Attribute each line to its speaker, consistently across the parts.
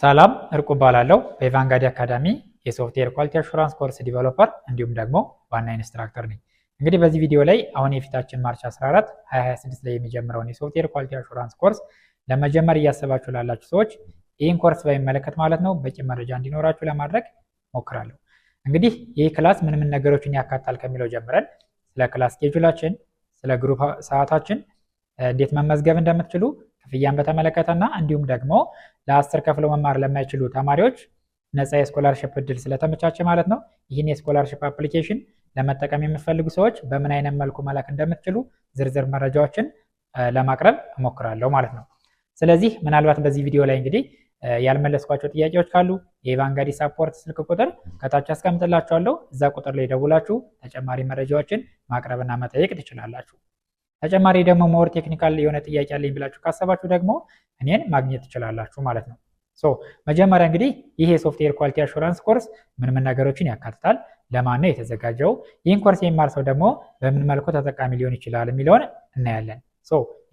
Speaker 1: ሰላም እርቁ እባላለሁ። በኢቫንጋዲ አካዳሚ የሶፍትዌር ኳሊቲ አሹራንስ ኮርስ ዲቨሎፐር እንዲሁም ደግሞ ዋና ኢንስትራክተር ነኝ። እንግዲህ በዚህ ቪዲዮ ላይ አሁን የፊታችን ማርች 14 2026 ላይ የሚጀምረውን የሶፍትዌር ኳሊቲ አሹራንስ ኮርስ ለመጀመር እያሰባችሁ ላላችሁ ሰዎች ይህን ኮርስ በሚመለከት ማለት ነው በቂ መረጃ እንዲኖራችሁ ለማድረግ ሞክራለሁ። እንግዲህ ይህ ክላስ ምን ምን ነገሮችን ያካታል ከሚለው ጀምረን ስለ ክላስ ስኬጁላችን፣ ስለ ግሩፕ ሰዓታችን፣ እንዴት መመዝገብ እንደምትችሉ ክፍያን በተመለከተና እንዲሁም ደግሞ ለ10 ከፍለው መማር ለማይችሉ ተማሪዎች ነፃ የስኮላርሺፕ እድል ስለተመቻቸ ማለት ነው ይህን የስኮላርሺፕ አፕሊኬሽን ለመጠቀም የምትፈልጉ ሰዎች በምን አይነት መልኩ መላክ እንደምትችሉ ዝርዝር መረጃዎችን ለማቅረብ እሞክራለሁ ማለት ነው። ስለዚህ ምናልባት በዚህ ቪዲዮ ላይ እንግዲህ ያልመለስኳቸው ጥያቄዎች ካሉ የኢቫንጋዲ ሳፖርት ስልክ ቁጥር ከታች አስቀምጥላችኋለሁ። እዛ ቁጥር ላይ ደውላችሁ ተጨማሪ መረጃዎችን ማቅረብና መጠየቅ ትችላላችሁ። ተጨማሪ ደግሞ ሞር ቴክኒካል የሆነ ጥያቄ አለኝ ብላችሁ ካሰባችሁ ደግሞ እኔን ማግኘት ትችላላችሁ ማለት ነው። መጀመሪያ እንግዲህ ይህ የሶፍትዌር ኳሊቲ አሹራንስ ኮርስ ምን ምን ነገሮችን ያካትታል፣ ለማን ነው የተዘጋጀው፣ ይህን ኮርስ የሚማር ሰው ደግሞ በምን መልኩ ተጠቃሚ ሊሆን ይችላል የሚለውን እናያለን።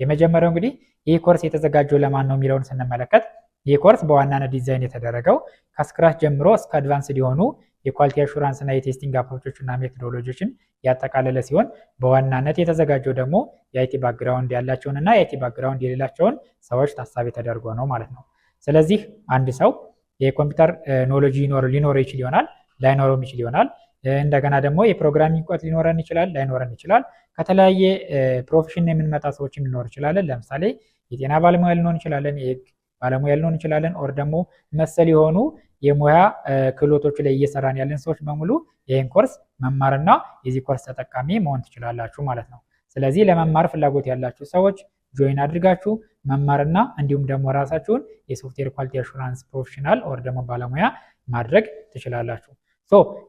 Speaker 1: የመጀመሪያው እንግዲህ ይህ ኮርስ የተዘጋጀው ለማን ነው የሚለውን ስንመለከት ይህ ኮርስ በዋናነት ዲዛይን የተደረገው ከስክራች ጀምሮ እስከ አድቫንስድ የሆኑ የኳሊቲ አሹራንስ እና የቴስቲንግ አፕሮቾች እና ሜቶዶሎጂዎችን ያጠቃለለ ሲሆን በዋናነት የተዘጋጀው ደግሞ የአይቲ ባክግራውንድ ያላቸውን እና የአይቲ ባክግራውንድ የሌላቸውን ሰዎች ታሳቢ ተደርጎ ነው ማለት ነው። ስለዚህ አንድ ሰው የኮምፒውተር ኖሎጂ ሊኖረው ይችል ይሆናል፣ ላይኖረውም ይችል ይሆናል። እንደገና ደግሞ የፕሮግራሚንግ እውቀት ሊኖረን ይችላል፣ ላይኖረን ይችላል። ከተለያየ ፕሮፌሽን የምንመጣ ሰዎችም ሊኖር ይችላለን። ለምሳሌ የጤና ባለሙያ ልንሆን እንችላለን፣ የህግ ባለሙያ ልንሆን እንችላለን። ኦር ደግሞ መሰል የሆኑ የሙያ ክህሎቶች ላይ እየሰራን ያለን ሰዎች በሙሉ ይህን ኮርስ መማርና የዚህ ኮርስ ተጠቃሚ መሆን ትችላላችሁ ማለት ነው። ስለዚህ ለመማር ፍላጎት ያላችሁ ሰዎች ጆይን አድርጋችሁ መማርና እንዲሁም ደግሞ ራሳችሁን የሶፍትዌር ኳሊቲ አሹራንስ ፕሮፌሽናል ኦር ደግሞ ባለሙያ ማድረግ ትችላላችሁ።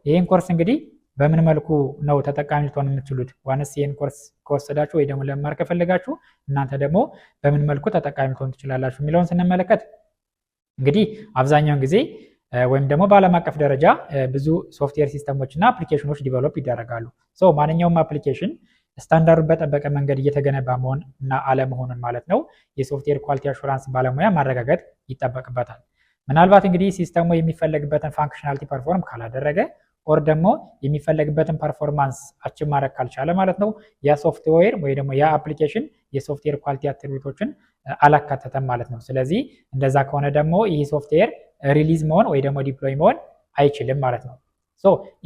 Speaker 1: ይህን ኮርስ እንግዲህ በምን መልኩ ነው ተጠቃሚ ልትሆኑ የምትችሉት? ዋንስ ይህን ኮርስ ከወሰዳችሁ ወይ ደግሞ ለመማር ከፈለጋችሁ እናንተ ደግሞ በምን መልኩ ተጠቃሚ ልትሆኑ ትችላላችሁ የሚለውን ስንመለከት እንግዲህ አብዛኛውን ጊዜ ወይም ደግሞ በዓለም አቀፍ ደረጃ ብዙ ሶፍትዌር ሲስተሞች እና አፕሊኬሽኖች ዲቨሎፕ ይደረጋሉ። ማንኛውም አፕሊኬሽን ስታንዳርዱን በጠበቀ መንገድ እየተገነባ መሆን እና አለመሆኑን ማለት ነው የሶፍትዌር ኳሊቲ አሹራንስ ባለሙያ ማረጋገጥ ይጠበቅበታል። ምናልባት እንግዲህ ሲስተሙ የሚፈለግበትን ፋንክሽናሊቲ ፐርፎርም ካላደረገ ኦር ደግሞ የሚፈለግበትን ፐርፎርማንስ አቺቭ ማድረግ ካልቻለ ማለት ነው ያ ሶፍትዌር ወይ ደግሞ ያ አፕሊኬሽን የሶፍትዌር ኳሊቲ አትሪቢዩቶችን አላካተተም ማለት ነው። ስለዚህ እንደዛ ከሆነ ደግሞ ይህ ሶፍትዌር ሪሊዝ መሆን ወይ ደግሞ ዲፕሎይ መሆን አይችልም ማለት ነው።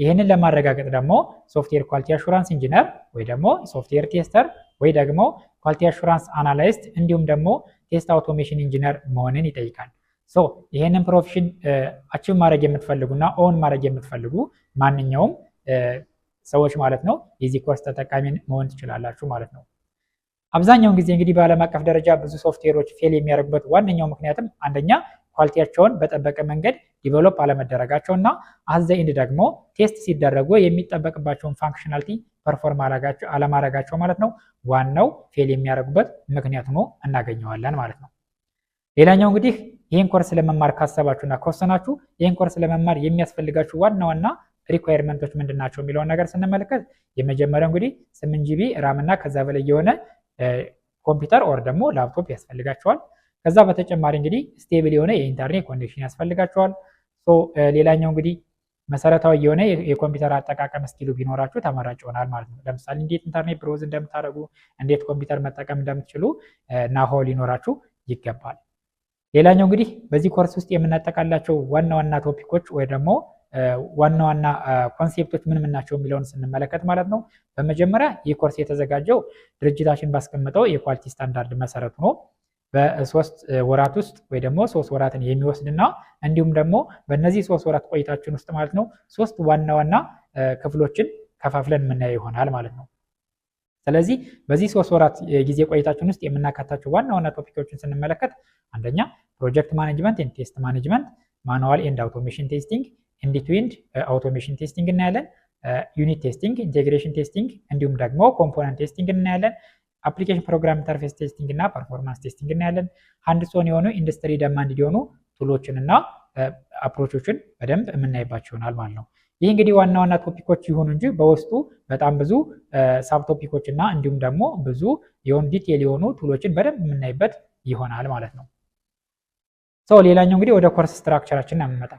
Speaker 1: ይህንን ለማረጋገጥ ደግሞ ሶፍትዌር ኳሊቲ አሹራንስ ኢንጂነር ወይ ደግሞ ሶፍትዌር ቴስተር ወይ ደግሞ ኳሊቲ አሹራንስ አናላይስት እንዲሁም ደግሞ ቴስት አውቶሜሽን ኢንጂነር መሆንን ይጠይቃል። ይህንን ፕሮፌሽን አቺቭ ማድረግ የምትፈልጉና ኦን ማድረግ የምትፈልጉ ማንኛውም ሰዎች ማለት ነው የዚህ ኮርስ ተጠቃሚ መሆን ትችላላችሁ ማለት ነው። አብዛኛውን ጊዜ እንግዲህ በዓለም አቀፍ ደረጃ ብዙ ሶፍትዌሮች ፌል የሚያደርጉበት ዋነኛው ምክንያትም አንደኛ ኳሊቲያቸውን በጠበቀ መንገድ ዲቨሎፕ አለመደረጋቸው እና አዘ ኢንድ ደግሞ ቴስት ሲደረጉ የሚጠበቅባቸውን ፋንክሽናሊቲ ፐርፎርም አለማድረጋቸው ማለት ነው ዋናው ፌል የሚያደርጉበት ምክንያት ሆኖ እናገኘዋለን ማለት ነው። ሌላኛው እንግዲህ ይህን ኮርስ ለመማር ካሰባችሁና ከወሰናችሁ ይህን ኮርስ ለመማር የሚያስፈልጋችሁ ዋና ዋና ሪኳየርመንቶች ምንድን ናቸው የሚለውን ነገር ስንመለከት የመጀመሪያው እንግዲህ 8 ጂቢ ራም እና ከዛ በላይ የሆነ ኮምፒውተር ኦር ደግሞ ላፕቶፕ ያስፈልጋቸዋል። ከዛ በተጨማሪ እንግዲህ ስቴብል የሆነ የኢንተርኔት ኮኔክሽን ያስፈልጋቸዋል። ሌላኛው እንግዲህ መሰረታዊ የሆነ የኮምፒውተር አጠቃቀም ስኪሉ ቢኖራችሁ ተመራጭ ይሆናል ማለት ነው። ለምሳሌ እንዴት ኢንተርኔት ብሮዝ እንደምታደርጉ፣ እንዴት ኮምፒውተር መጠቀም እንደምትችሉ ናሆ ሊኖራችሁ ይገባል። ሌላኛው እንግዲህ በዚህ ኮርስ ውስጥ የምናጠቃላቸው ዋና ዋና ቶፒኮች ወይ ደግሞ ዋና ዋና ኮንሴፕቶች ምን ምን ናቸው የሚለውን ስንመለከት ማለት ነው በመጀመሪያ ይህ ኮርስ የተዘጋጀው ድርጅታችን ባስቀመጠው የኳሊቲ ስታንዳርድ መሰረት ነው በ3 ወራት ውስጥ ወይ ደግሞ 3 ወራትን የሚወስድና እንዲሁም ደግሞ በእነዚህ 3 ወራት ቆይታችን ውስጥ ማለት ነው 3 ዋና ዋና ክፍሎችን ከፋፍለን የምናየው ይሆናል ማለት ነው። ስለዚህ በዚህ 3 ወራት ጊዜ ቆይታችን ውስጥ የምናካታቸው ዋና ዋና ቶፒኮችን ስንመለከት አንደኛ ፕሮጀክት ማኔጅመንት ኤንድ ቴስት ማኔጅመንት፣ ማኑዋል ኤንድ አውቶሜሽን ቴስቲንግ፣ ኢንድ ቱ ኢንድ አውቶሜሽን ቴስቲንግ እናያለን። ዩኒት ቴስቲንግ፣ ኢንቴግሬሽን ቴስቲንግ እንዲሁም ደግሞ ኮምፖነንት ቴስቲንግ እናያለን። አፕሊኬሽን ፕሮግራም ኢንተርፌስ ቴስቲንግ እና ፐርፎርማንስ ቴስቲንግ እናያለን። ሃንድስ ኦን የሆኑ ኢንዱስትሪ ደማንድ የሆኑ ቱሎችን እና አፕሮቾችን በደንብ የምናይባቸው ይሆናል ማለት ነው። ይህ እንግዲህ ዋና ዋና ቶፒኮች ይሁኑ እንጂ በውስጡ በጣም ብዙ ሳብ ቶፒኮች እና እንዲሁም ደግሞ ብዙ የሆኑ ዲቴል የሆኑ ቱሎችን በደንብ የምናይበት ይሆናል ማለት ነው። ሌላኛው እንግዲህ ወደ ኮርስ ስትራክቸራችን እናመጣ።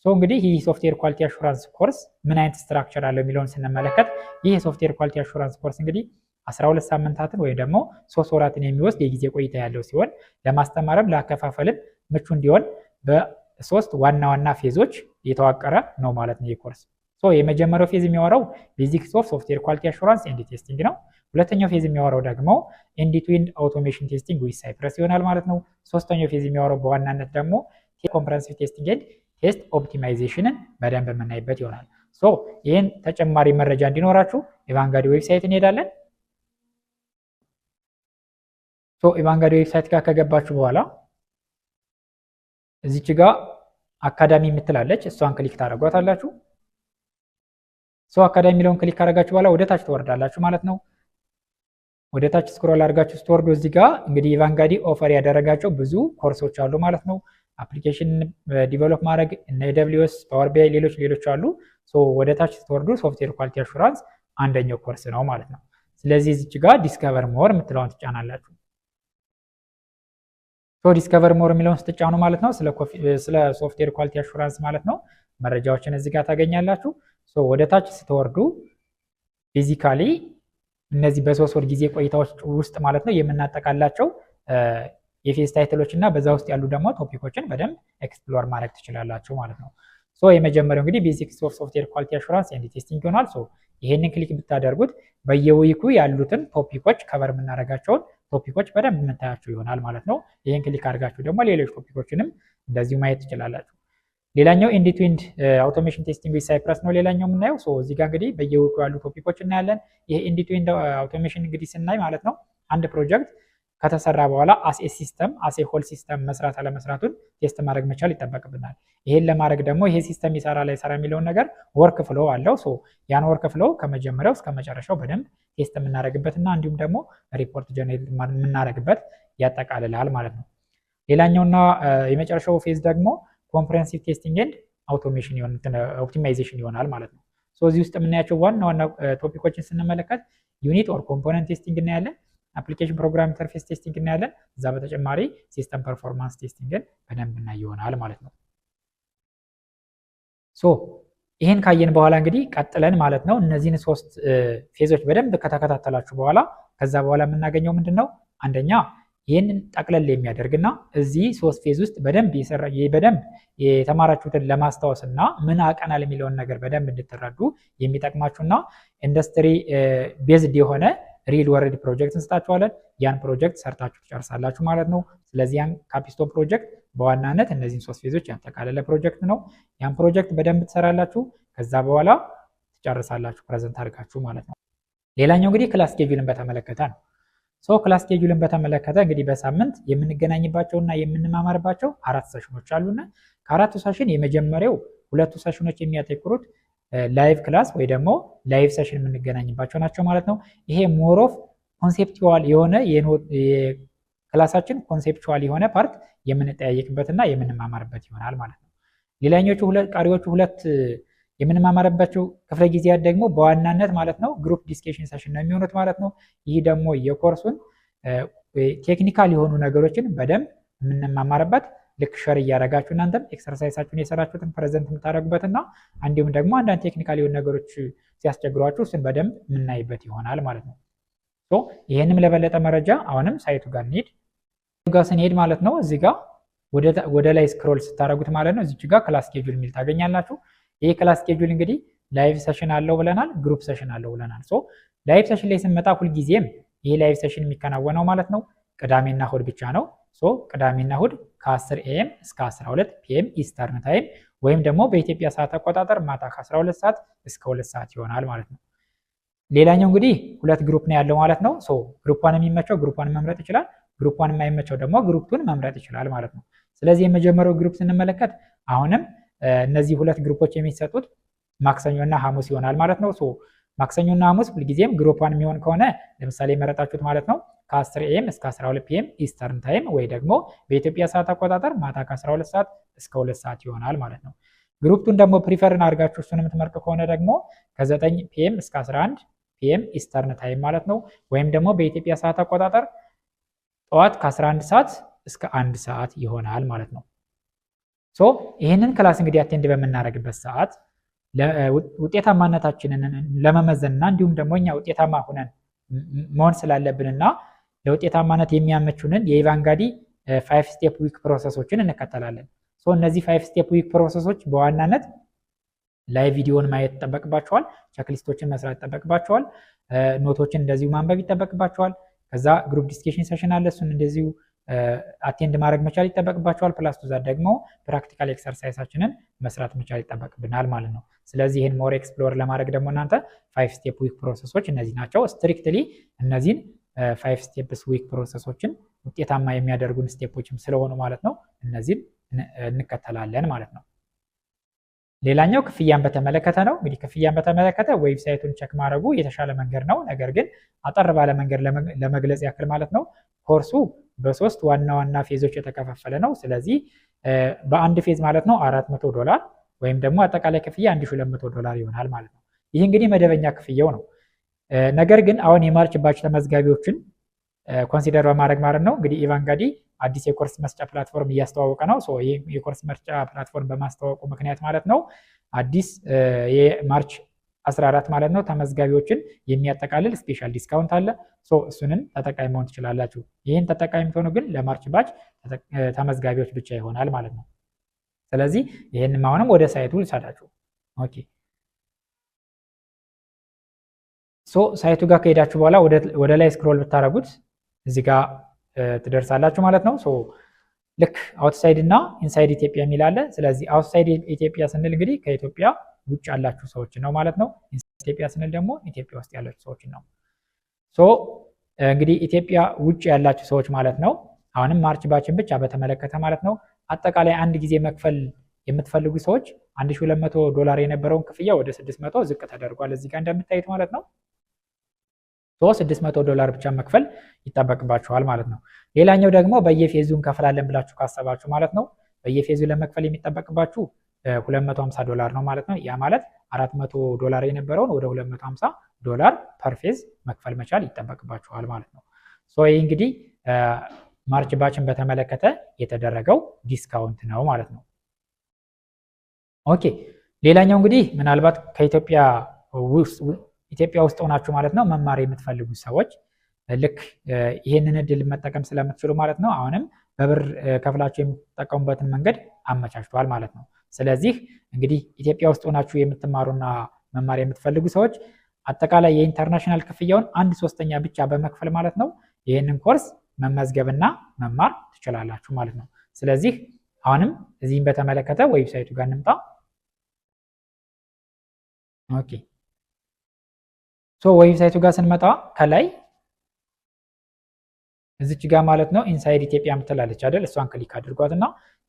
Speaker 1: እንግዲህ ይህ ሶፍትዌር ኳሊቲ አሹራንስ ኮርስ ምን አይነት ስትራክቸር አለው የሚለውን ስንመለከት ይህ የሶፍትዌር ኳሊቲ አሹራንስ ኮርስ እንግዲህ 12 ሳምንታትን ወይም ደግሞ 3 ወራትን የሚወስድ የጊዜ ቆይታ ያለው ሲሆን ለማስተማርም ለአከፋፈልም ምቹ እንዲሆን በ3 ዋና ዋና ፌዞች የተዋቀረ ነው ማለት ነው። ይህ ኮርስ የመጀመሪያው ፌዝ የሚያወራው ቤዚክስ ኦፍ ሶፍትዌር ኳሊቲ አሹራንስ ኤንድ ቴስቲንግ ነው። ሁለተኛው ፌዝ የሚያወራው ደግሞ ኤንድ ቱ ኤንድ አውቶሜሽን ቴስቲንግ ዊዝ ሳይፕረስ ይሆናል ማለት ነው። ሶስተኛው ፌዝ የሚያወራው በዋናነት ደግሞ ኮምፕረሄንሲቭ ቴስቲንግ ኤንድ ቴስት ኦፕቲማይዜሽንን በደንብ የምናይበት ይሆናል። ይህን ተጨማሪ መረጃ እንዲኖራችሁ ኢቫንጋዲ ዌብሳይት እንሄዳለን። ኢቫንጋዲ ዌብሳይት ጋር ከገባችሁ በኋላ እዚች ጋር አካዳሚ የምትላለች እሷን ክሊክ ታደርጓታላችሁ። አካዳሚ የሚለውን ክሊክ ካደረጋችሁ በኋላ ወደ ታች ትወርዳላችሁ ማለት ነው። ወደ ታች ስክሮል አድርጋችሁ ስትወርዱ እዚህ ጋር እንግዲህ ኢቫንጋዲ ኦፈር ያደረጋቸው ብዙ ኮርሶች አሉ ማለት ነው። አፕሊኬሽን ዲቨሎፕ ማድረግ እነ AWS፣ ፓወር ቢአይ፣ ሌሎች አሉ። ወደ ታች ስትወርዱ ሶፍትዌር ኳሊቲ አሹራንስ አንደኛው ኮርስ ነው ማለት ነው። ስለዚህ እዚች ጋር ዲስከቨር ሞር የምትለውን ትጫናላችሁ። ዲስከቨር ሞር የሚለውን ስትጫኑ ማለት ነው ስለ ሶፍትዌር ኳሊቲ አሹራንስ ማለት ነው መረጃዎችን እዚህ ጋር ታገኛላችሁ። ወደ ታች ስትወርዱ ፊዚካሊ እነዚህ በ3 ወር ጊዜ ቆይታዎች ውስጥ ማለት ነው የምናጠቃላቸው የፌዝ ታይትሎች እና በዛ ውስጥ ያሉ ደግሞ ቶፒኮችን በደንብ ኤክስፕሎር ማድረግ ትችላላችሁ ማለት ነው። የመጀመሪያው እንግዲህ ቤዚክስ ኦፍ ሶፍትዌር ኳሊቲ አሹራንስ ኤንድ ቴስቲንግ ይሆናል። ይሄንን ክሊክ ብታደርጉት በየዊኩ ያሉትን ቶፒኮች ከቨር የምናደርጋቸውን ቶፒኮች በደንብ የምታያቸው ይሆናል ማለት ነው። ይሄን ክሊክ አድርጋችሁ ደግሞ ሌሎች ቶፒኮችንም እንደዚሁ ማየት ትችላላችሁ። ሌላኛው ኤንድ ቱ ኤንድ አውቶሜሽን ቴስቲንግ ዊዝ ሳይፕረስ ነው ሌላኛው የምናየው። እዚህ ጋር እንግዲህ በየዊኩ ያሉ ቶፒኮች እናያለን። ይሄ ኤንድ ቱ ኤንድ አውቶሜሽን እንግዲህ ስናይ ማለት ነው አንድ ፕሮጀክት ከተሰራ በኋላ አስ ሲስተም አስ ሆል ሲስተም መስራት አለመስራቱን ቴስት ማድረግ መቻል ይጠበቅብናል። ይሄን ለማድረግ ደግሞ ይሄ ሲስተም ይሰራ ላይ ሰራ የሚለውን ነገር ወርክ ፍሎ አለው። ያን ወርክ ፍሎ ከመጀመሪያው እስከ መጨረሻው በደንብ ቴስት የምናደርግበትና እንዲሁም ደግሞ ሪፖርት ጀነሬት የምናደርግበት ያጠቃልላል ማለት ነው። ሌላኛውና የመጨረሻው ፌዝ ደግሞ ኮምፕሬሄንሲቭ ቴስቲንግ ኤንድ አውቶሜሽን ኦፕቲማይዜሽን ይሆናል ማለት ነው። እዚህ ውስጥ የምናያቸው ዋና ዋና ቶፒኮችን ስንመለከት ዩኒት ኦር ኮምፖነንት ቴስቲንግ እናያለን። አፕሊኬሽን ፕሮግራም ኢንተርፌስ ቴስቲንግ እናያለን። እዛ በተጨማሪ ሲስተም ፐርፎርማንስ ቴስቲንግን በደንብ እናይ ይሆናል ማለት ነው። ይህን ካየን በኋላ እንግዲህ ቀጥለን ማለት ነው እነዚህን 3 ፌዞች በደንብ ከተከታተላችሁ በኋላ ከዛ በኋላ የምናገኘው ምንድን ነው? አንደኛ ይህንን ጠቅለል የሚያደርግና እዚህ 3 ፌዝ ውስጥ በደንብ የተማራችሁትን ለማስታወስ እና ምን አቀናል የሚለውን ነገር በደንብ እንድትረዱ የሚጠቅማችሁና ኢንዱስትሪ ቤዝድ የሆነ ሪል ወርልድ ፕሮጀክት እንስጣችኋለን። ያን ፕሮጀክት ሰርታችሁ ትጨርሳላችሁ ማለት ነው። ስለዚህ ያን ካፒስቶን ፕሮጀክት በዋናነት እነዚህን 3 ፌዞች ያጠቃለለ ፕሮጀክት ነው። ያን ፕሮጀክት በደንብ ትሰራላችሁ። ከዛ በኋላ ትጨርሳላችሁ ፕሬዘንት አድርጋችሁ ማለት ነው። ሌላኛው እንግዲህ ክላስ ስኬጁልን በተመለከተ ነው። ክላስ ስኬጁልን በተመለከተ እንግዲህ በሳምንት የምንገናኝባቸውና የምንማማርባቸው 4 ሴሽኖች አሉና ከአራቱ ሴሽን የመጀመሪያው 2ቱ ሴሽኖች የሚያተኩሩት ላይቭ ክላስ ወይ ደግሞ ላይቭ ሴሽን የምንገናኝባቸው ናቸው ማለት ነው። ይሄ ሞር ኦፍ ኮንሴፕቹዋል የሆነ ክላሳችን ኮንሴፕቹዋል የሆነ ፓርት የምንጠያየቅበትና የምንማማርበት ይሆናል ማለት ነው። ሌላኞቹ ቀሪዎቹ 2 የምንማማርባቸው ክፍለ ጊዜያት ደግሞ በዋናነት ማለት ነው ግሩፕ ዲስከሽን ሴሽን ነው የሚሆኑት ማለት ነው። ይህ ደግሞ የኮርሱን ቴክኒካል የሆኑ ነገሮችን በደንብ የምንማማርበት ልክ ሸር እያደረጋችሁ እናንተም ኤክሰርሳይሳችሁን የሰራችሁትን ፕሬዘንት የምታደርጉበትና እንዲሁም ደግሞ አንዳንድ ቴክኒካል የሆኑ ነገሮች ሲያስቸግሯችሁ እሱን በደንብ የምናይበት ይሆናል ማለት ነው። ይህንም ለበለጠ መረጃ አሁንም ሳይቱ ጋር እንሂድ። ጋር ስንሄድ ማለት ነው እዚህ ጋር ወደ ላይ ስክሮል ስታደርጉት ማለት ነው እዚች ጋር ክላስ ስኬጁል የሚል ታገኛላችሁ። ይሄ ክላስ ስኬጁል እንግዲህ ላይቭ ሴሽን አለው ብለናል፣ ግሩፕ ሴሽን አለው ብለናል። ላይቭ ሴሽን ላይ ስንመጣ ሁልጊዜም ይሄ ላይቭ ሴሽን የሚከናወነው ማለት ነው ቅዳሜና እሁድ ብቻ ነው። ቅዳሜና እሁድ ከ10 AM እስከ 12 PM ኢስተርን ታይም ወይም ደግሞ በኢትዮጵያ ሰዓት አቆጣጠር ማታ ከ12 ሰዓት እስከ 2 ሰዓት ይሆናል ማለት ነው። ሌላኛው እንግዲህ 2 ግሩፕ ነው ያለው ማለት ነው። ግሩፕ1 የሚመቸው ግሩፕ1 መምረጥ ይችላል፣ ግሩፕ1 የማይመቸው ደግሞ ግሩፕ2 መምረጥ ይችላል ማለት ነው። ስለዚህ የመጀመሪያው ግሩፕ ስንመለከት አሁንም እነዚህ 2 ግሩፖች የሚሰጡት ማክሰኞና ሐሙስ ይሆናል ማለት ነው። ማክሰኞና ሐሙስ ሁልጊዜም ግሩፕ1 የሚሆን ከሆነ ለምሳሌ መረጣችሁት ማለት ነው ከ10 AM እስከ 12 PM ኢስተርን ታይም ወይ ደግሞ በኢትዮጵያ ሰዓት አቆጣጠር ማታ ከ12 ሰዓት እስከ 2 ሰዓት ይሆናል ማለት ነው። ግሩፕቱን ደግሞ ፕሪፈርን አድርጋችሁ እሱን የምትመርጡ ከሆነ ደግሞ ከ9 PM እስከ 11 PM ኢስተርን ታይም ማለት ነው። ወይም ደግሞ በኢትዮጵያ ሰዓት አቆጣጠር ጠዋት ከ11 ሰዓት እስከ 1 ሰዓት ይሆናል ማለት ነው። ስለዚህ የመጀመሪያው ግሩፕ ስንመለከት አሁንም እነዚህ 2 ግሩፖች የሚሰጡት ማክሰኞና ሐሙስ ይሆናል ማለት ነው። ሶ ይህንን ክላስ እንግዲህ አቴንድ በምናደርግበት ሰዓት ውጤታማነታችንን ለመመዘንና እንዲሁም ደግሞ እኛ ውጤታማ ሆነን መሆን ስላለብንና ለውጤታማነት የሚያመቹንን የኢቫንጋዲ 5 ስቴፕ ዊክ ፕሮሰሶችን እንከተላለን። ሶ እነዚህ 5 ስቴፕ ዊክ ፕሮሰሶች በዋናነት ላይ ቪዲዮን ማየት ይጠበቅባቸዋል፣ ቼክሊስቶችን መስራት ይጠበቅባቸዋል፣ ኖቶችን እንደዚሁ ማንበብ ይጠበቅባቸዋል። ከዛ ግሩፕ ዲስከሽን ሴሽን አለ፣ እሱን እንደዚሁ አቴንድ ማድረግ መቻል ይጠበቅባቸዋል። ፕላስ ቱ ዛት ደግሞ ፕራክቲካል ኤክሰርሳይሳችንን መስራት መቻል ይጠበቅብናል ማለት ነው። ስለዚህ ይህን ሞር ኤክስፕሎር ለማድረግ ደግሞ እናንተ 5 ስቴፕ ዊክ ፕሮሰሶች እነዚህ ናቸው። ስትሪክትሊ እነዚህን 5 ስቴፕስ ዊክ ፕሮሰሶችን ውጤታማ የሚያደርጉን ስቴፖችም ስለሆኑ ማለት ነው እነዚህን እንከተላለን ማለት ነው። ሌላኛው ክፍያን በተመለከተ ነው። እንግዲህ ክፍያን በተመለከተ ዌብሳይቱን ቼክ ማድረጉ የተሻለ መንገድ ነው። ነገር ግን አጠር ባለ መንገድ ለመግለጽ ያክል ማለት ነው ኮርሱ በሶስት ዋና ዋና ፌዞች የተከፋፈለ ነው። ስለዚህ በአንድ ፌዝ ማለት ነው $400 ወይም ደግሞ አጠቃላይ ክፍያ $1200 ይሆናል ማለት ነው። ይህ እንግዲህ መደበኛ ክፍያው ነው። ነገር ግን አሁን የማርች ባች ተመዝጋቢዎችን ኮንሲደር በማድረግ ማለት ነው እንግዲህ ኢቫንጋዲ አዲስ የኮርስ መስጫ ፕላትፎርም እያስተዋወቀ ነው። ይህ የኮርስ መስጫ ፕላትፎርም በማስተዋወቁ ምክንያት ማለት ነው አዲስ የማርች 14 ማለት ነው ተመዝጋቢዎችን የሚያጠቃልል ስፔሻል ዲስካውንት አለ። እሱንን ተጠቃሚ መሆን ትችላላችሁ። ይህን ተጠቃሚ የምትሆኑ ግን ለማርች ባች ተመዝጋቢዎች ብቻ ይሆናል ማለት ነው። ስለዚህ ይህንም አሁንም ወደ ሳይቱ ልሳዳችሁ። ኦኬ ሳይቱ ጋር ከሄዳችሁ በኋላ ወደ ላይ ስክሮል ብታደረጉት እዚህ ጋር ትደርሳላችሁ ማለት ነው። ልክ አውትሳይድ እና ኢንሳይድ ኢትዮጵያ የሚል አለ። ስለዚህ አውትሳይድ ኢትዮጵያ ስንል እንግዲህ ከኢትዮጵያ ውጭ ያላችሁ ሰዎች ነው ማለት ነው። ኢንሳይድ ኢትዮጵያ ስንል ደግሞ ኢትዮጵያ ውስጥ ያላችሁ ሰዎች ነው። እንግዲህ ኢትዮጵያ ውጭ ያላችሁ ሰዎች ማለት ነው አሁንም ማርች ባችን ብቻ በተመለከተ ማለት ነው አጠቃላይ አንድ ጊዜ መክፈል የምትፈልጉ ሰዎች $1200 የነበረውን ክፍያ ወደ 600 ዝቅ ተደርጓል እዚህ ጋር እንደምታዩት ማለት ነው። $600 ብቻ መክፈል ይጠበቅባችኋል ማለት ነው። ሌላኛው ደግሞ በየፌዙ እንከፍላለን ብላችሁ ካሰባችሁ ማለት ነው በየፌዙ ለመክፈል የሚጠበቅባችሁ $250 ነው ማለት ነው። ያ ማለት $400 የነበረውን ወደ $250 ፐር ፌዝ መክፈል መቻል ይጠበቅባችኋል ማለት ነው። ይህ እንግዲህ ማርች ባችን በተመለከተ የተደረገው ዲስካውንት ነው ማለት ነው። ኦኬ ሌላኛው እንግዲህ ምናልባት ከኢትዮጵያ ውስጥ ሆናችሁ ማለት ነው መማር የምትፈልጉ ሰዎች ልክ ይህንን እድል መጠቀም ስለምትችሉ ማለት ነው አሁንም በብር ከፍላችሁ የምትጠቀሙበትን መንገድ አመቻችቷል ማለት ነው። ስለዚህ እንግዲህ ኢትዮጵያ ውስጥ ሆናችሁ የምትማሩና መማር የምትፈልጉ ሰዎች አጠቃላይ የኢንተርናሽናል ክፍያውን 1/3 ብቻ በመክፈል ማለት ነው ይህንን ኮርስ መመዝገብና መማር ትችላላችሁ ማለት ነው። ስለዚህ አሁንም እዚህም በተመለከተ ዌብሳይቱ ጋር እንምጣ። ኦኬ ዌብሳይቱ ጋር ስንመጣ ከላይ እዚች ጋር ማለት ነው ኢንሳይድ ኢትዮጵያ ምትላለች አይደል? እሷን ክሊክ አድርጓትና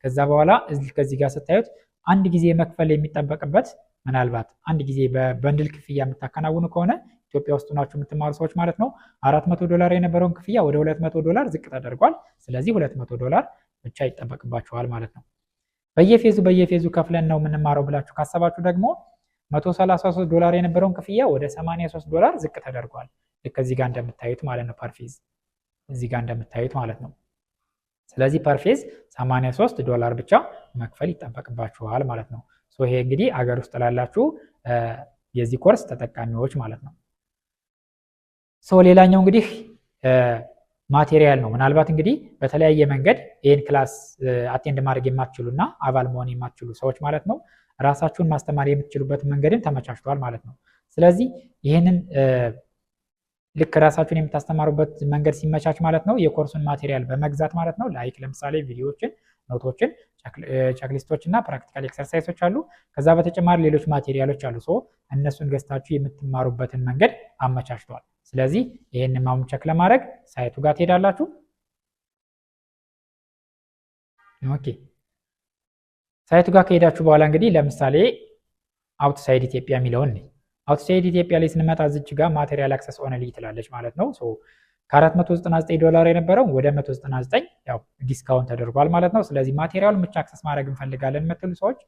Speaker 1: ከዛ በኋላ ከዚህ ጋር ስታዩት አንድ ጊዜ መክፈል የሚጠበቅበት ምናልባት አንድ ጊዜ በበንድል ክፍያ የምታከናውኑ ከሆነ ኢትዮጵያ ውስጥ ናችሁ የምትማሩ ሰዎች ማለት ነው $400 የነበረውን ክፍያ ወደ $200 ዝቅ ተደርጓል። ስለዚህ $200 ብቻ ይጠበቅባችኋል ማለት ነው። በየፌዙ ከፍለን ነው የምንማረው ብላችሁ ካሰባችሁ ደግሞ $133 የነበረውን ክፍያ ወደ $83 ዝቅ ተደርጓል። ልክ እዚህ ጋር እንደምታዩት ማለት ነው ፐርፌዝ እዚህ ጋር እንደምታዩት ማለት ነው። ስለዚህ ፐርፌዝ $83 ብቻ መክፈል ይጠበቅባችኋል ማለት ነው። ይሄ እንግዲህ አገር ውስጥ ላላችሁ የዚህ ኮርስ ተጠቃሚዎች ማለት ነው። ሌላኛው እንግዲህ ማቴሪያል ነው። ምናልባት እንግዲህ በተለያየ መንገድ ይህን ክላስ አቴንድ ማድረግ የማትችሉና አባል መሆን የማትችሉ ሰዎች ማለት ነው ራሳችሁን ማስተማር የምትችሉበት መንገድን ተመቻችቷል ማለት ነው። ስለዚህ ይህንን ልክ ራሳችሁን የምታስተማሩበት መንገድ ሲመቻች ማለት ነው የኮርሱን ማቴሪያል በመግዛት ማለት ነው ላይክ ለምሳሌ ቪዲዮዎችን፣ ኖቶችን፣ ቼክሊስቶች እና ፕራክቲካል ኤክሰርሳይሶች አሉ። ከዛ በተጨማሪ ሌሎች ማቴሪያሎች አሉ። እነሱን ገዝታችሁ የምትማሩበትን መንገድ አመቻችቷል። ስለዚህ ይህንን ማሙን ቸክ ለማድረግ ሳይቱ ጋር ትሄዳላችሁ። ኦኬ ሳይቱ ጋር ከሄዳችሁ በኋላ እንግዲህ ለምሳሌ አውትሳይድ ኢትዮጵያ የሚለውን አውትሳይድ ኢትዮጵያ ላይ ስንመጣ እዚች ጋር ማቴሪያል አክሰስ ኦንሊ ትላለች ማለት ነው። ከ$499 የነበረው ወደ 199 ያው ዲስካውንት ተደርጓል ማለት ነው። ስለዚህ ማቴሪያሉን ብቻ አክሰስ ማድረግ እንፈልጋለን የምትሉ ሰዎች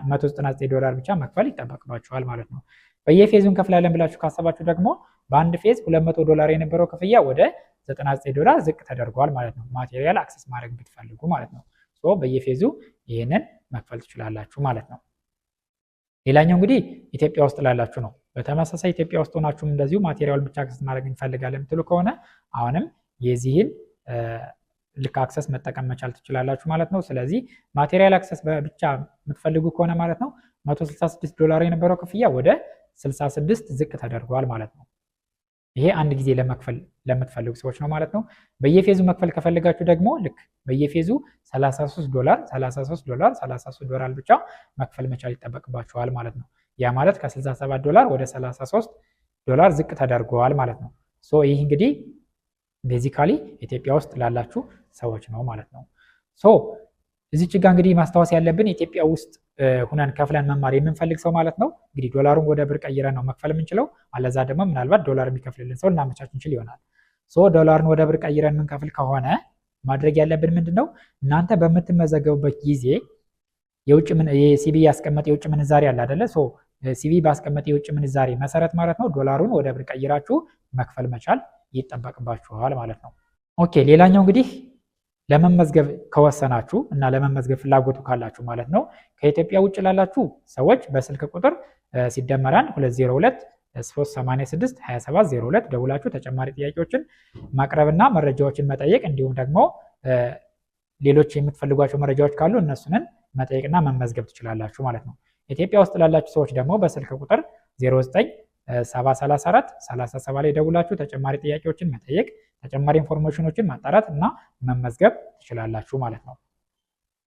Speaker 1: $199 ብቻ መክፈል ይጠበቅባችኋል ማለት ነው። በየፌዙ እንከፍላለን ብላችሁ ካሰባችሁ ደግሞ በአንድ ፌዝ $200 የነበረው ክፍያ ወደ $99 ዝቅ ተደርጓል ማለት ነው። ማቴሪያል አክሰስ ማድረግ ብትፈልጉ ማለት ነው። በየፌዙ ይህንን መክፈል ትችላላችሁ ማለት ነው። ሌላኛው እንግዲህ ኢትዮጵያ ውስጥ ላላችሁ ነው። በተመሳሳይ ኢትዮጵያ ውስጥ ሆናችሁም እንደዚሁ ማቴሪያል ብቻ አክሰስ ማድረግ እንፈልጋለን የምትሉ ከሆነ አሁንም የዚህን ልክ አክሰስ መጠቀም መቻል ትችላላችሁ ማለት ነው። ስለዚህ ማቴሪያል አክሰስ ብቻ የምትፈልጉ ከሆነ ማለት ነው $166 የነበረው ክፍያ ወደ 66 ዝቅ ተደርጓል ማለት ነው። ይሄ አንድ ጊዜ ለመክፈል ለምትፈልጉ ሰዎች ነው ማለት ነው። በየፌዙ መክፈል ከፈልጋችሁ ደግሞ ልክ በየፌዙ $33 ብቻ መክፈል መቻል ይጠበቅባችኋል ማለት ነው። ያ ማለት ከ$67 ወደ $33 ዝቅ ተደርጓል ማለት ነው። ሶ ይህ እንግዲህ ቤዚካሊ ኢትዮጵያ ውስጥ ላላችሁ ሰዎች ነው ማለት ነው። ሶ እዚች ጋር እንግዲህ ማስታወስ ያለብን ኢትዮጵያ ውስጥ ሁነን ከፍለን መማር የምንፈልግ ሰው ማለት ነው እንግዲህ ዶላሩን ወደ ብር ቀይረን ነው መክፈል የምንችለው። አለዛ ደግሞ ምናልባት ዶላር የሚከፍልልን ሰው እናመቻች እንችል ይሆናል። ሶ ዶላርን ወደ ብር ቀይረን የምንከፍል ከሆነ ማድረግ ያለብን ምንድነው እናንተ በምትመዘገቡበት ጊዜ የሲቢ ያስቀመጠ የውጭ ምንዛሬ አለ አይደለ? ሶ ሲቢ ባስቀመጠ የውጭ ምንዛሬ መሰረት ማለት ነው ዶላሩን ወደ ብር ቀይራችሁ መክፈል መቻል ይጠበቅባችኋል ማለት ነው። ኦኬ ሌላኛው እንግዲህ ለመመዝገብ ከወሰናችሁ እና ለመመዝገብ ፍላጎቱ ካላችሁ ማለት ነው ከኢትዮጵያ ውጭ ላላችሁ ሰዎች በስልክ ቁጥር ሲደመራን 202-386-2702 ደውላችሁ ተጨማሪ ጥያቄዎችን ማቅረብና መረጃዎችን መጠየቅ እንዲሁም ደግሞ ሌሎች የምትፈልጓቸው መረጃዎች ካሉ እነሱንን መጠየቅና መመዝገብ ትችላላችሁ ማለት ነው። ኢትዮጵያ ውስጥ ላላችሁ ሰዎች ደግሞ በስልክ ቁጥር 09-734-37 ላይ ደውላችሁ ተጨማሪ ጥያቄዎችን መጠየቅ፣ ተጨማሪ ኢንፎርሜሽኖችን ማጣራት እና መመዝገብ ትችላላችሁ ማለት ነው።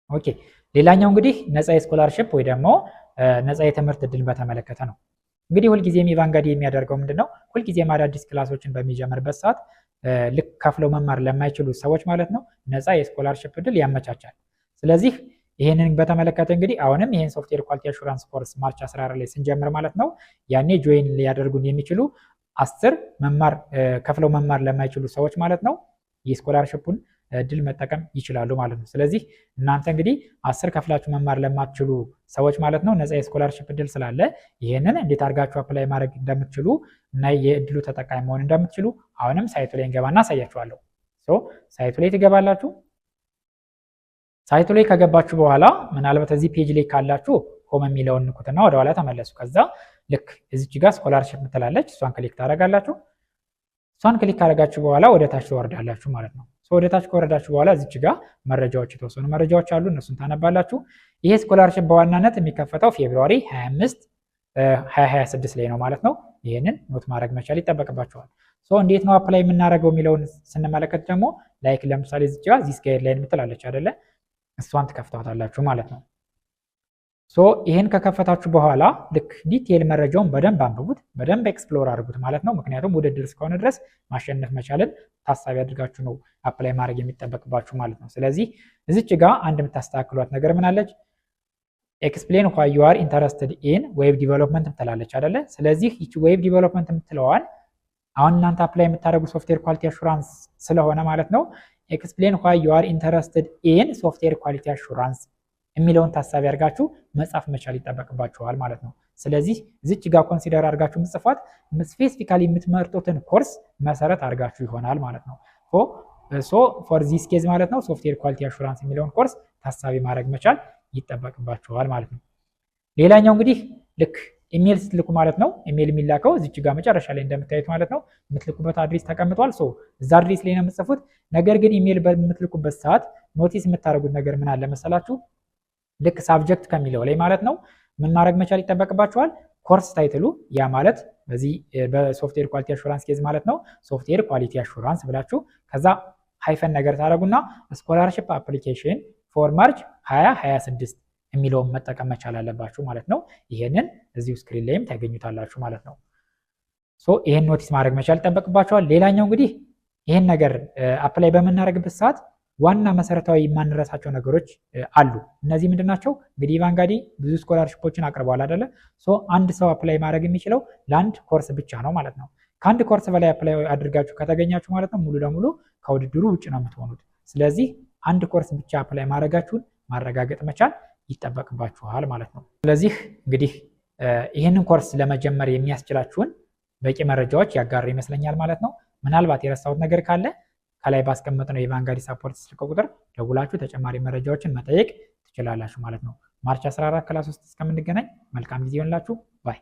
Speaker 1: ኦኬ ሌላኛው እንግዲህ ነፃ የስኮላርሺፕ ወይ ደግሞ ነፃ የትምህርት እድል በተመለከተ ነው። እንግዲህ ሁልጊዜም ኢቫንጋዲ የሚያደርገው ምንድነው ሁልጊዜም አዳዲስ ክላሶችን በሚጀምርበት ሰዓት ልክ ከፍለው መማር ለማይችሉ ሰዎች ማለት ነው ነፃ የስኮላርሺፕ እድል ያመቻቻል። ስለዚህ ይህንን በተመለከተ እንግዲህ አሁንም ይህን ሶፍትዌር ኳሊቲ አሹራንስ ኮርስ ማርች 14 ላይ ስንጀምር ማለት ነው ያኔ ጆይን ሊያደርጉን የሚችሉ 10 ከፍለው መማር ለማይችሉ ሰዎች ማለት ነው የስኮላርሺፑን እድል መጠቀም ይችላሉ ማለት ነው። ስለዚህ እናንተ እንግዲህ 10 ከፍላችሁ መማር ለማትችሉ ሰዎች ማለት ነው ነፃ የስኮላርሺፕ እድል ስላለ ይህንን እንዴት አድርጋችሁ አፕላይ ማድረግ እንደምትችሉ እና የእድሉ ተጠቃሚ መሆን እንደምትችሉ አሁንም ሳይቱ ላይ እንገባና አሳያችኋለሁ። ሳይቱ ላይ ትገባላችሁ። ሳይቱ ላይ ከገባችሁ በኋላ ምናልባት እዚህ ፔጅ ላይ ካላችሁ ሆም የሚለውን ንኩትና ወደ ኋላ ተመለሱ። ከዛ ልክ እዚች ጋር ስኮላርሺፕ ምትላለች እሷን ክሊክ ታደርጋላችሁ። እሷን ክሊክ ካደረጋችሁ በኋላ ወደ ታች ትወርዳላችሁ ማለት ነው። ወደ ታች ከወረዳችሁ በኋላ እዚች ጋር መረጃዎች የተወሰኑ መረጃዎች አሉ፣ እነሱን ታነባላችሁ። ይሄ ስኮላርሺፕ በዋናነት የሚከፈተው ፌብሩዋሪ 25 2026 ላይ ነው ማለት ነው። ይህንን ኖት ማድረግ መቻል ይጠበቅባችኋል። እንዴት ነው አፕላይ የምናደርገው የሚለውን ስንመለከት ደግሞ ላይክ ለምሳሌ እዚች ጋር ዚስ ጋይድላይን ምትላለች አይደለ? እሷን ትከፍቷታላችሁ ማለት ነው። ይህን ከከፈታችሁ በኋላ ልክ ዲቴይል መረጃውን በደንብ አንብቡት፣ በደንብ ኤክስፕሎር አድርጉት ማለት ነው። ምክንያቱም ውድድር እስከሆነ ድረስ ማሸነፍ መቻልን ታሳቢ አድርጋችሁ ነው አፕላይ ማድረግ የሚጠበቅባችሁ ማለት ነው። ስለዚህ እዚች ጋር አንድ የምታስተካክሏት ነገር ምን አለች? ኤክስፕሌን ዋይ ዩ አር ኢንተረስትድ ኢን ዌብ ዲቨሎፕመንት ምትላለች አይደለ? ስለዚህ ይቺ ዌብ ዲቨሎፕመንት የምትለዋል አሁን እናንተ አፕላይ የምታደርጉ ሶፍትዌር ኳሊቲ አሹራንስ ስለሆነ ማለት ነው ኤክስፕሌን ዋይ ዩ አር ኢንተረስትድ ኢን ሶፍትዌር ኳሊቲ አሹራንስ የሚለውን ታሳቢ አድርጋችሁ መጻፍ መቻል ይጠበቅባችኋል ማለት ነው። ስለዚህ እዚች ጋር ኮንሲደር አድርጋችሁ ምጽፏት ስፔሲፊካሊ የምትመርጡትን ኮርስ መሰረት አድርጋችሁ ይሆናል ማለት ነው። ፎር ዚስ ኬዝ ማለት ነው ሶፍትዌር ኳሊቲ አሹራንስ የሚለውን ኮርስ ታሳቢ ማድረግ መቻል ይጠበቅባችኋል ማለት ነው። ሌላኛው እንግዲህ ልክ ኢሜል ስትልኩ ማለት ነው ኢሜል የሚላከው እዚች ጋር መጨረሻ ላይ እንደምታዩት ማለት ነው የምትልኩበት አድሬስ ተቀምጧል። እዛ አድሬስ ላይ ነው የምትጽፉት። ነገር ግን ኢሜል በምትልኩበት ሰዓት ኖቲስ የምታደርጉት ነገር ምን አለ መሰላችሁ? ልክ ሳብጀክት ከሚለው ላይ ማለት ነው ምን ማድረግ መቻል ይጠበቅባችኋል? ኮርስ ታይትሉ ያ ማለት በዚህ በሶፍትዌር ኳሊቲ አሹራንስ ኬዝ ማለት ነው ሶፍትዌር ኳሊቲ አሹራንስ ብላችሁ ከዛ ሃይፈን ነገር ታደርጉና ስኮላርሺፕ አፕሊኬሽን ፎር ማርች 2026 የሚለውን መጠቀም መቻል አለባችሁ ማለት ነው። ይሄንን እዚሁ ስክሪን ላይም ታገኙታላችሁ ማለት ነው። ይሄን ኖቲስ ማድረግ መቻል ይጠበቅባችኋል። ሌላኛው እንግዲህ ይሄን ነገር አፕላይ በምናደርግበት ሰዓት ዋና መሰረታዊ የማንረሳቸው ነገሮች አሉ። እነዚህ ምንድን ናቸው? እንግዲህ ኢቫንጋዲ ብዙ ስኮላርሺፖችን አቅርቧል አይደለ? አንድ ሰው አፕላይ ማድረግ የሚችለው ለአንድ ኮርስ ብቻ ነው ማለት ነው። ከአንድ ኮርስ በላይ አፕላይ አድርጋችሁ ከተገኛችሁ ማለት ነው ሙሉ ለሙሉ ከውድድሩ ውጭ ነው የምትሆኑት። ስለዚህ አንድ ኮርስ ብቻ አፕላይ ማድረጋችሁን ማረጋገጥ መቻል ይጠበቅባችኋል ማለት ነው። ስለዚህ እንግዲህ ይህንን ኮርስ ለመጀመር የሚያስችላችሁን በቂ መረጃዎች ያጋራ ይመስለኛል ማለት ነው። ምናልባት የረሳሁት ነገር ካለ ከላይ ባስቀመጥነው የኢቫንጋዲ ሳፖርት ስልክ ቁጥር ደውላችሁ ተጨማሪ መረጃዎችን መጠየቅ ትችላላችሁ ማለት ነው። ማርች 14 ክላስ ውስጥ እስከምንገናኝ መልካም ጊዜ ይሆንላችሁ ባይ